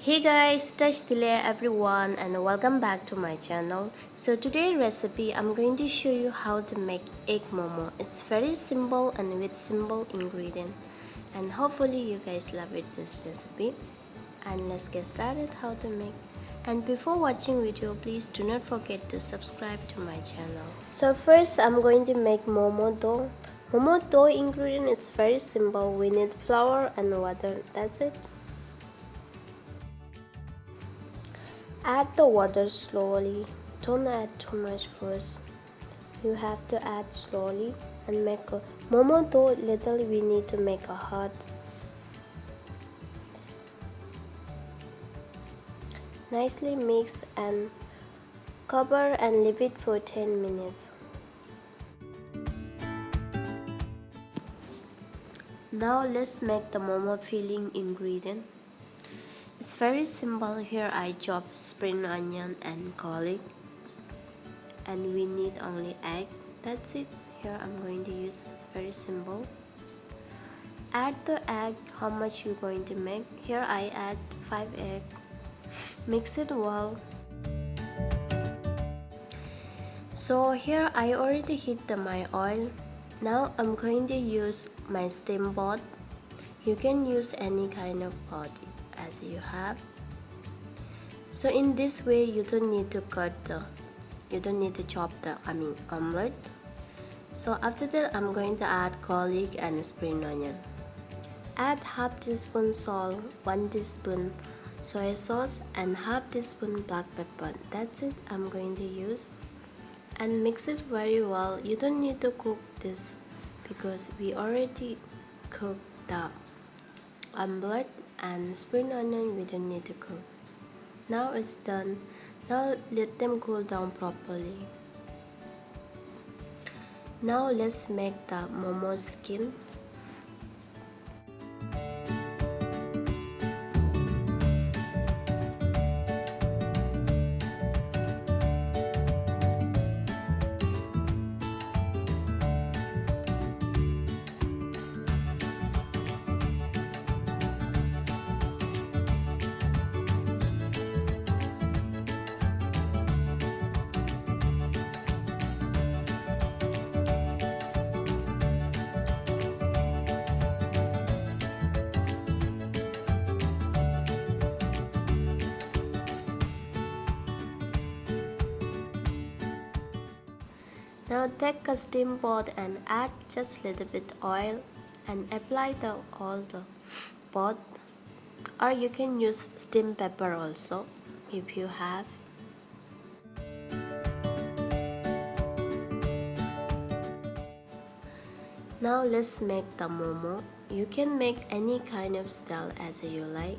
Hey guys, Dickeydol everyone and welcome back to my channel. So today's recipe I'm going to show you how to make egg momo. It's very simple and with simple ingredient, and hopefully you guys love this recipe. And let's get started how to make. And before watching video, please do not forget to subscribe to my channel. So first I'm going to make momo dough. Momo dough ingredient is very simple. We need flour and water. That's it. Add the water slowly. Don't add too much first. You have to add slowly and make a momo dough little. We need to make a hot. Nicely mix and cover and leave it for 10 minutes. Now let's make the momo filling ingredient. It's very simple. Here I chop spring onion and garlic, and we need only egg. That's it. Here I'm going to use. It's very simple. Add the egg. How much you're going to make? Here I add 5 eggs. Mix it well. So here I already heat my oil. Now I'm going to use my steam pot. You can use any kind of pot as you have. So in this way you don't need to chop the omelette. So after that I'm going to add garlic and spring onion. Add half teaspoon salt, 1 teaspoon soy sauce and half teaspoon black pepper. That's it I'm going to use, and mix it very well. You don't need to cook this because we already cooked the omelette, and spring onion we don't need to cook. Now it's done. Now let them cool down properly. Now let's make the momo skin. Now take a steam pot and add just little bit oil and apply all the pot, or you can use steam pepper also if you have. Now let's make the momo. You can make any kind of style as you like.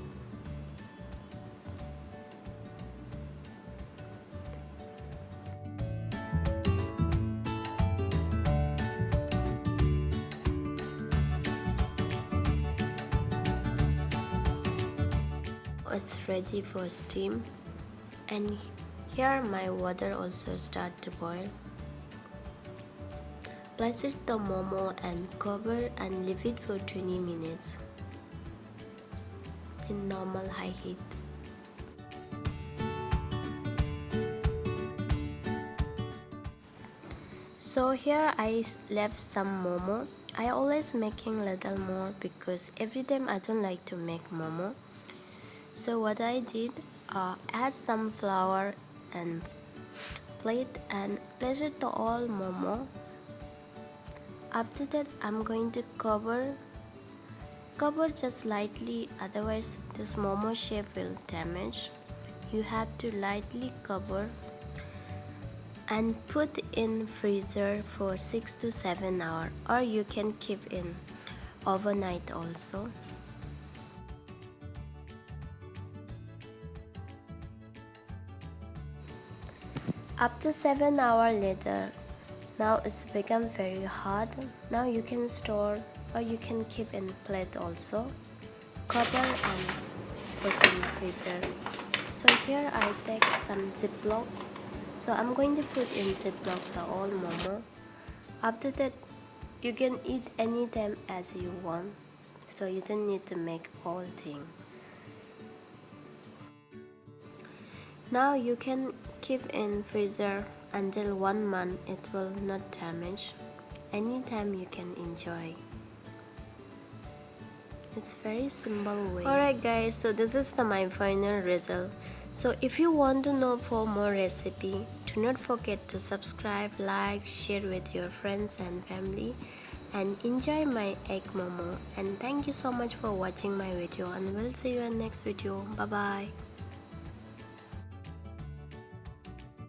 It's ready for steam, and here my water also start to boil. Place it the momo and cover and leave it for 20 minutes in normal high heat. So here I left some momo. I always making little more because every time I don't like to make momo. So what I did, add some flour and plate and place it the all momo. After that I'm going to cover just lightly, otherwise this momo shape will damage. You have to lightly cover and put in freezer for 6 to 7 hours, or you can keep in overnight also. After 7 hours later, now it's become very hard. Now you can store or you can keep in plate also. Cover and put in freezer. So here I take some ziploc. So I'm going to put in ziploc the all momo. After that, you can eat anytime as you want. So you don't need to make all thing. Now you can keep in freezer until 1 month. It will not damage. Anytime you can enjoy. It's very simple way. Alright guys, so this is my final result. So if you want to know for more recipe, do not forget to subscribe, like, share with your friends and family, and enjoy my egg momo. And thank you so much for watching my video, and we'll see you in next video. Bye bye.